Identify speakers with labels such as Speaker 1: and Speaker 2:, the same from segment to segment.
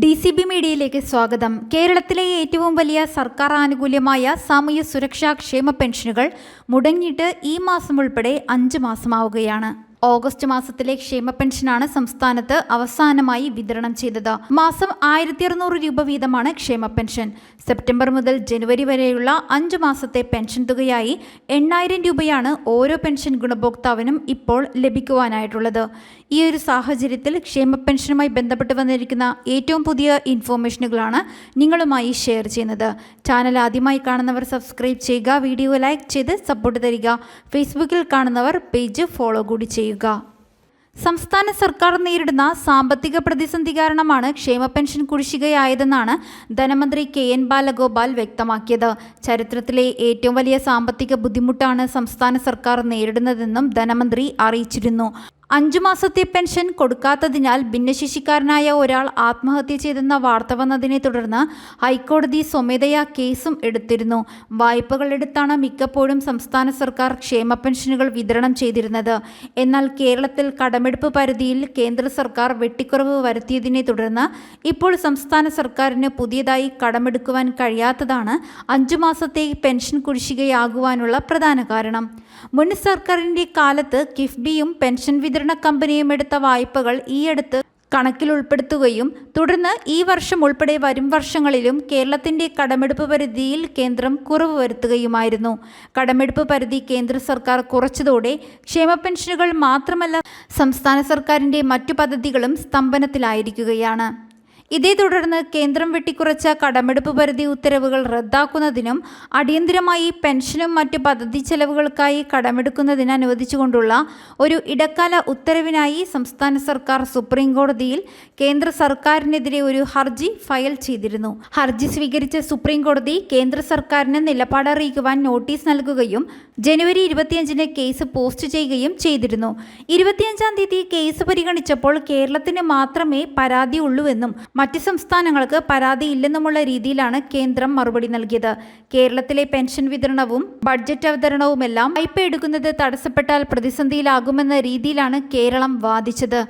Speaker 1: DCB മീഡിയയിലേക്ക് സ്വാഗതം. കേരളത്തിലെ ഏറ്റവും വലിയ സർക്കാർ ആനുകൂല്യമായ സാമൂഹ്യ സുരക്ഷാ ക്ഷേമ പെൻഷനുകൾ മുടങ്ങിയിട്ട് ഈ മാസം ഉൾപ്പെടെ 5 മാസമാവുകയാണ്. ഓഗസ്റ്റ് മാസത്തിലെ ക്ഷേമ പെൻഷനാണ് സംസ്ഥാനത്ത് അവസാനമായി വിതരണം ചെയ്തത്. മാസം 1600 രൂപ വീതമാണ് ക്ഷേമ പെൻഷൻ. സെപ്റ്റംബർ മുതൽ ജനുവരി വരെയുള്ള 5 മാസത്തെ പെൻഷൻ തുകയായി 8000 രൂപയാണ് ഓരോ പെൻഷൻ ഗുണഭോക്താവിനും ഇപ്പോൾ ലഭിക്കുവാനായിട്ടുള്ളത്. ഈ ഒരു സാഹചര്യത്തിൽ ക്ഷേമ പെൻഷനുമായി ബന്ധപ്പെട്ട് വന്നിരിക്കുന്ന ഏറ്റവും പുതിയ ഇൻഫോർമേഷനുകളാണ് നിങ്ങളുമായി ഷെയർ ചെയ്യുന്നത്. ചാനൽ ആദ്യമായി കാണുന്നവർ സബ്സ്ക്രൈബ് ചെയ്യുക, വീഡിയോ ലൈക്ക് ചെയ്ത് സപ്പോർട്ട് തരിക. ഫേസ്ബുക്കിൽ കാണുന്നവർ പേജ് ഫോളോ കൂടി ചെയ്യുക. സംസ്ഥാന സർക്കാർ നേരിടുന്ന സാമ്പത്തിക പ്രതിസന്ധി കാരണമാണ് ക്ഷേമ പെൻഷൻ കുടിശ്ശികയായതെന്നാണ് ധനമന്ത്രി KN ബാലഗോപാൽ വ്യക്തമാക്കിയത്. ചരിത്രത്തിലെ ഏറ്റവും വലിയ സാമ്പത്തിക ബുദ്ധിമുട്ടാണ് സംസ്ഥാന സർക്കാർ നേരിടുന്നതെന്നും ധനമന്ത്രി അറിയിച്ചിരുന്നു. 5 മാസത്തെ പെൻഷൻ കൊടുക്കാത്തതിനാൽ ഭിന്നശേഷിക്കാരനായ ഒരാൾ ആത്മഹത്യ ചെയ്തെന്ന വാർത്ത വന്നതിനെ തുടർന്ന് ഹൈക്കോടതി സ്വമേധയാ കേസും എടുത്തിരുന്നു. വായ്പകൾ എടുത്താണ് മിക്കപ്പോഴും സംസ്ഥാന സർക്കാർ ക്ഷേമ പെൻഷനുകൾ വിതരണം ചെയ്തിരുന്നത്. എന്നാൽ കേരളത്തിൽ കടമെടുപ്പ് പരിധിയിൽ കേന്ദ്ര സർക്കാർ വെട്ടിക്കുറവ് വരുത്തിയതിനെ തുടർന്ന് ഇപ്പോൾ സംസ്ഥാന സർക്കാരിന് പുതിയതായി കടമെടുക്കുവാൻ കഴിയാത്തതാണ് 5 മാസത്തെ പെൻഷൻ കുടിശ്ശികയാകുവാനുള്ള പ്രധാന കാരണം. മുൻ സർക്കാരിൻ്റെ കാലത്ത് കിഫ്ബിയും പെൻഷൻ വിതരണ കമ്പനിയും എടുത്ത വായ്പകൾ ഈയടുത്ത് കണക്കിൽ ഉൾപ്പെടുത്തുകയും തുടർന്ന് ഈ വർഷം ഉൾപ്പെടെ വരും വർഷങ്ങളിലും കേരളത്തിൻ്റെ കടമെടുപ്പ് പരിധിയിൽ കേന്ദ്രം കുറവ് വരുത്തുകയുമായിരുന്നു. കടമെടുപ്പ് പരിധി കേന്ദ്ര സർക്കാർ കുറച്ചതോടെ ക്ഷേമ പെൻഷനുകൾ മാത്രമല്ല സംസ്ഥാന സർക്കാരിൻ്റെ മറ്റു പദ്ധതികളും സ്തംഭനത്തിലായിരിക്കുകയാണ്. ഇതേ തുടർന്ന് കേന്ദ്രം വെട്ടിക്കുറച്ച കടമെടുപ്പ് പരിധി ഉത്തരവുകൾ റദ്ദാക്കുന്നതിനും അടിയന്തരമായി പെൻഷനും മറ്റ് പദ്ധതി ചെലവുകൾക്കായി കടമെടുക്കുന്നതിന് അനുവദിച്ചുകൊണ്ടുള്ള ഒരു ഇടക്കാല ഉത്തരവിനായി സംസ്ഥാന സർക്കാർ സുപ്രീം കോടതിയിൽ കേന്ദ്ര സർക്കാരിനെതിരെ ഒരു ഹർജി ഫയൽ ചെയ്തിരുന്നു. ഹർജി സ്വീകരിച്ച സുപ്രീം കോടതി കേന്ദ്ര സർക്കാരിന് നിലപാട് അറിയിക്കുവാൻ നോട്ടീസ് നൽകുകയും ജനുവരി 25-ന് കേസ് പോസ്റ്റ് ചെയ്യുകയും ചെയ്തിരുന്നു. 25-ാം തീയതി കേസ് പരിഗണിച്ചപ്പോൾ കേരളത്തിന് മാത്രമേ പരാതിയുള്ളൂവെന്നും മറ്റ് സംസ്ഥാനങ്ങൾക്ക് പരാതിയില്ലെന്നുമുള്ള രീതിയിലാണ് കേന്ദ്രം മറുപടി നൽകിയത്. കേരളത്തിലെ പെൻഷൻ വിതരണവും ബഡ്ജറ്റ് അവതരണവുമെല്ലാം വായ്പ എടുക്കുന്നത് തടസ്സപ്പെട്ടാൽ പ്രതിസന്ധിയിലാകുമെന്ന രീതിയിലാണ് കേരളം വാദിച്ചത്.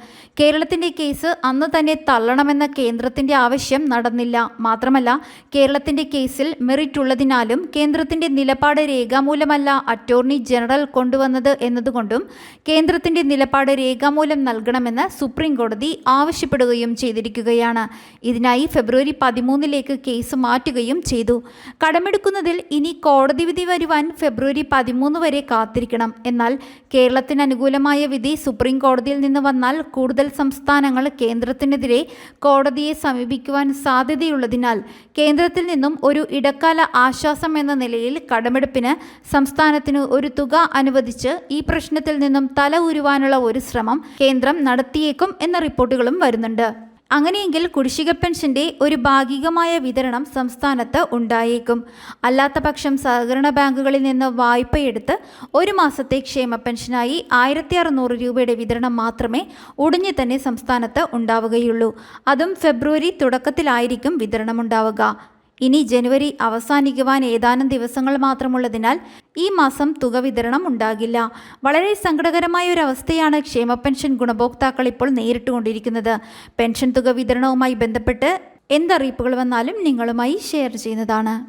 Speaker 1: കേരളത്തിന്റെ കേസ് അന്ന് തന്നെ തള്ളണമെന്ന കേന്ദ്രത്തിന്റെ ആവശ്യം നടന്നില്ല. മാത്രമല്ല കേരളത്തിന്റെ കേസിൽ മെറിറ്റ് ഉള്ളതിനാലും കേന്ദ്രത്തിന്റെ നിലപാട് രേഖാമൂലമല്ല അറ്റോർണി ജനറൽ കൊണ്ടുവന്നത് എന്നതുകൊണ്ടും കേന്ദ്രത്തിന്റെ നിലപാട് രേഖാമൂലം നൽകണമെന്ന് സുപ്രീം കോടതി ആവശ്യപ്പെടുകയും ചെയ്തിരിക്കുകയാണ്. ഇതിനായി ഫെബ്രുവരി 13-ലേക്ക് കേസ് മാറ്റുകയും ചെയ്തു. കടമെടുക്കുന്നതിൽ ഇനി കോടതി വിധി വരുവാൻ ഫെബ്രുവരി 13 വരെ കാത്തിരിക്കണം. എന്നാൽ കേരളത്തിന് അനുകൂലമായ വിധി സുപ്രീം കോടതിയിൽ നിന്ന് വന്നാൽ കൂടുതൽ സംസ്ഥാനങ്ങൾ കേന്ദ്രത്തിനെതിരെ കോടതിയെ സമീപിക്കുവാൻ സാധ്യതയുള്ളതിനാൽ കേന്ദ്രത്തിൽ നിന്നും ഒരു ഇടക്കാല ആശ്വാസം എന്ന നിലയിൽ കടമെടുപ്പിന് സംസ്ഥാനത്തിന് ഒരു തുക അനുവദിച്ച് ഈ പ്രശ്നത്തിൽ നിന്നും തല ഊരുവാനുള്ള ഒരു ശ്രമം കേന്ദ്രം നടത്തിയേക്കും എന്ന റിപ്പോർട്ടുകളും വരുന്നുണ്ട്. അങ്ങനെയെങ്കിൽ കുടിശ്ശിക പെൻഷന്റെ ഒരു ഭാഗികമായ വിതരണം സംസ്ഥാനത്ത് ഉണ്ടായേക്കും. അല്ലാത്തപക്ഷം സഹകരണ ബാങ്കുകളിൽ നിന്ന് വായ്പയെടുത്ത് 1 മാസത്തെ ക്ഷേമ പെൻഷനായി 1600 രൂപയുടെ വിതരണം മാത്രമേ ഉടനെ തന്നെ സംസ്ഥാനത്ത് ഉണ്ടാവുകയുള്ളൂ. അതും ഫെബ്രുവരി തുടക്കത്തിലായിരിക്കും വിതരണമുണ്ടാവുക. ഇനി ജനുവരി അവസാനിക്കുവാൻ ഏതാനും ദിവസങ്ങൾ മാത്രമുള്ളതിനാൽ ഈ മാസം തുക വിതരണം ഉണ്ടാകില്ല. വളരെ സങ്കടകരമായ ഒരു അവസ്ഥയാണ് ക്ഷേമ പെൻഷൻ ഗുണഭോക്താക്കൾ ഇപ്പോൾ നേരിട്ടുകൊണ്ടിരിക്കുന്നത്. പെൻഷൻ തുക വിതരണവുമായി ബന്ധപ്പെട്ട് എന്തറിയിപ്പുകൾ വന്നാലും നിങ്ങളുമായി ഷെയർ ചെയ്യുന്നതാണ്.